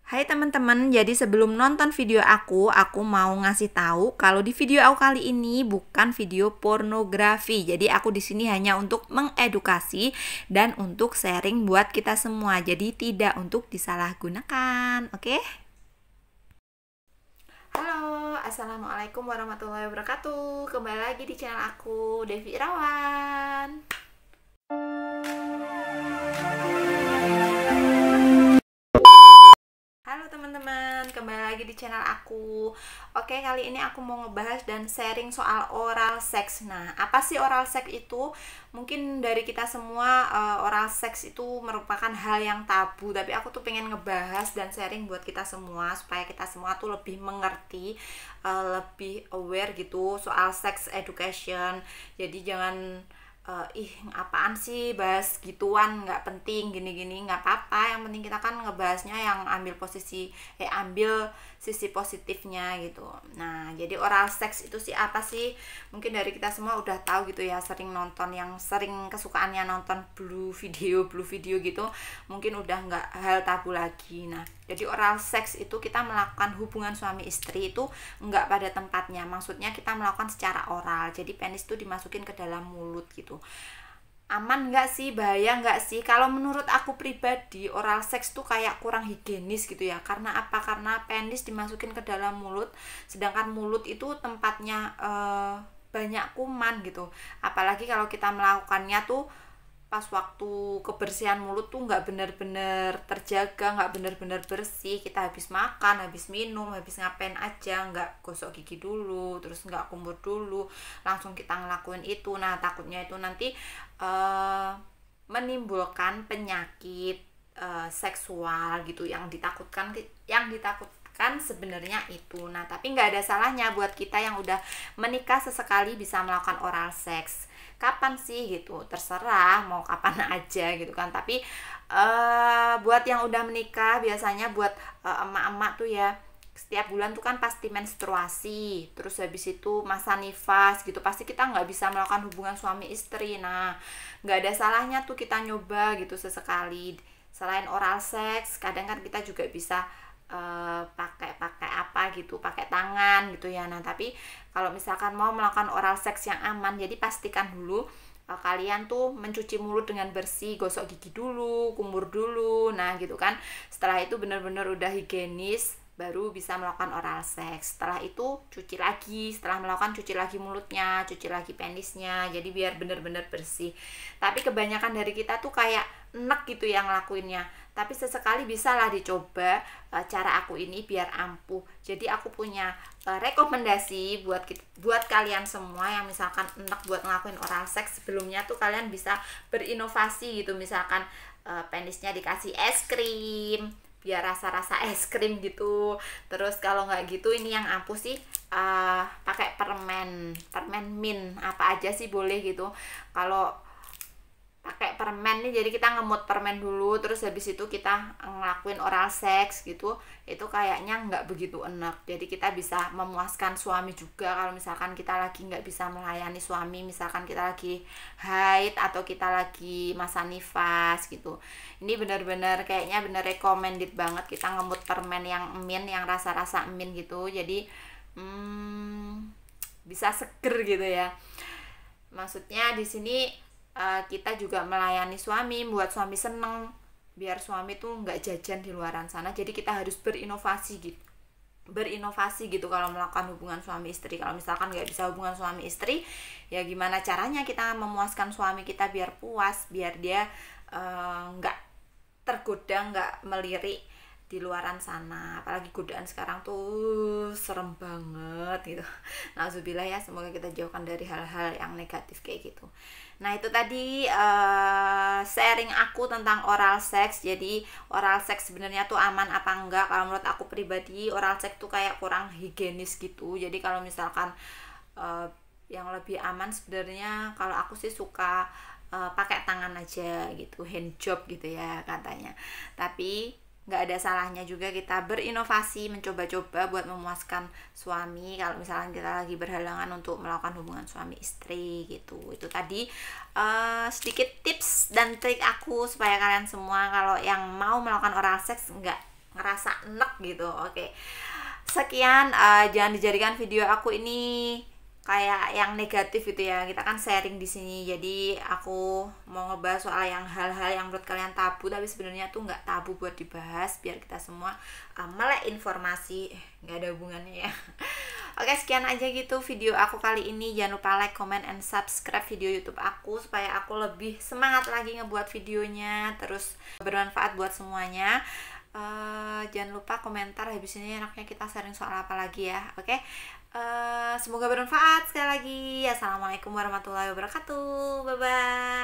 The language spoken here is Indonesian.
Hai teman-teman, jadi sebelum nonton video aku mau ngasih tahu kalau di video aku kali ini bukan video pornografi. Jadi aku di sini hanya untuk mengedukasi dan untuk sharing buat kita semua. Jadi tidak untuk disalahgunakan, oke? Halo, assalamualaikum warahmatullahi wabarakatuh. Kembali lagi di channel aku, Devi Irawan. Halo teman-teman, kembali lagi di channel aku. Oke, kali ini aku mau ngebahas dan sharing soal oral sex. Nah, apa sih oral sex itu? Mungkin dari kita semua oral sex itu merupakan hal yang tabu, tapi aku tuh pengen ngebahas dan sharing buat kita semua supaya kita semua tuh lebih mengerti, lebih aware gitu soal sex education. Jadi jangan apaan sih bahas gituan, nggak penting gini-gini, nggak apa-apa, yang penting kita kan ngebahasnya yang ambil sisi positifnya gitu. Nah, jadi oral sex itu sih apa sih? Mungkin dari kita semua udah tahu gitu ya, sering nonton, yang sering kesukaannya nonton blue video gitu, mungkin udah nggak hal tabu lagi. Nah, jadi oral sex itu kita melakukan hubungan suami istri itu nggak pada tempatnya, maksudnya kita melakukan secara oral, jadi penis itu dimasukin ke dalam mulut gitu. Aman nggak sih, bahaya nggak sih? Kalau menurut aku pribadi, oral sex tuh kayak kurang higienis gitu ya. Karena apa? Karena penis dimasukin ke dalam mulut, sedangkan mulut itu tempatnya banyak kuman gitu. Apalagi kalau kita melakukannya tuh pas waktu kebersihan mulut tuh nggak bener-bener terjaga, nggak bener-bener bersih. Kita habis makan, habis minum, habis ngapain aja, nggak gosok gigi dulu, terus nggak kumur dulu, langsung kita ngelakuin itu. Nah, takutnya itu nanti menimbulkan penyakit seksual gitu, yang ditakutkan sebenarnya itu. Nah, tapi nggak ada salahnya buat kita yang udah menikah sesekali bisa melakukan oral sex. Kapan sih gitu, terserah mau kapan aja gitu kan. Tapi buat yang udah menikah, biasanya buat emak-emak tuh ya, setiap bulan tuh kan pasti menstruasi, terus habis itu masa nifas gitu, pasti kita nggak bisa melakukan hubungan suami istri. Nah, nggak ada salahnya tuh kita nyoba gitu sesekali. Selain oral sex, kadang kan kita juga bisa pakai apa gitu, pakai tangan gitu ya. Nah, tapi kalau misalkan mau melakukan oral sex yang aman, jadi pastikan dulu kalian tuh mencuci mulut dengan bersih, gosok gigi dulu, kumur dulu, nah gitu kan. Setelah itu benar-benar udah higienis, baru bisa melakukan oral seks. Setelah itu cuci lagi, setelah melakukan cuci lagi mulutnya, cuci lagi penisnya, jadi biar benar-benar bersih. Tapi kebanyakan dari kita tuh kayak enek gitu yang ngelakuinnya. Tapi sesekali bisalah dicoba cara aku ini biar ampuh. Jadi aku punya rekomendasi buat kalian semua yang misalkan enek buat ngelakuin oral seks. Sebelumnya tuh kalian bisa berinovasi gitu, misalkan penisnya dikasih es krim biar rasa-rasa es krim gitu. Terus kalau nggak gitu, ini yang ampuh sih, pakai permen mint apa aja sih boleh gitu. Kalau pakai permen nih, jadi kita ngemut permen dulu, terus habis itu kita ngelakuin oral sex gitu, itu kayaknya nggak begitu enak. Jadi kita bisa memuaskan suami juga kalau misalkan kita lagi nggak bisa melayani suami, misalkan kita lagi haid atau kita lagi masa nifas gitu. Ini benar-benar kayaknya bener recommended banget kita ngemut permen yang mint, yang rasa-rasa mint gitu. Jadi bisa seger gitu ya. Maksudnya di sini kita juga melayani suami, buat suami seneng, biar suami tuh nggak jajan di luaran sana. Jadi kita harus berinovasi gitu kalau melakukan hubungan suami istri. Kalau misalkan nggak bisa hubungan suami istri, ya gimana caranya kita memuaskan suami kita biar puas, biar dia nggak tergoda, nggak melirik di luaran sana. Apalagi godaan sekarang tuh serem banget gitu. Nauzubillah ya, semoga kita jauhkan dari hal-hal yang negatif kayak gitu. Nah, itu tadi sharing aku tentang oral sex. Jadi oral sex sebenarnya tuh aman apa enggak? Kalau menurut aku pribadi, oral sex tuh kayak kurang higienis gitu. Jadi kalau misalkan yang lebih aman sebenarnya, kalau aku sih suka pakai tangan aja gitu, hand job gitu ya katanya. Tapi nggak ada salahnya juga kita berinovasi, mencoba-coba buat memuaskan suami kalau misalnya kita lagi berhalangan untuk melakukan hubungan suami istri gitu. Itu tadi sedikit tips dan trik aku supaya kalian semua kalau yang mau melakukan oral sex nggak ngerasa enek gitu. Oke, sekian, jangan dijadikan video aku ini kayak yang negatif gitu ya. Kita kan sharing di sini, jadi aku mau ngebahas soal yang hal-hal yang menurut kalian tabu, tapi sebenarnya tuh nggak tabu buat dibahas, biar kita semua melek informasi. Nggak ada hubungannya ya. Oke, sekian aja gitu video aku kali ini. Jangan lupa like, comment, and subscribe video YouTube aku supaya aku lebih semangat lagi ngebuat videonya, terus bermanfaat buat semuanya. Jangan lupa komentar habis ini enaknya kita sharing soal apa lagi ya. Oke, semoga bermanfaat sekali lagi. Assalamualaikum warahmatullahi wabarakatuh. Bye bye.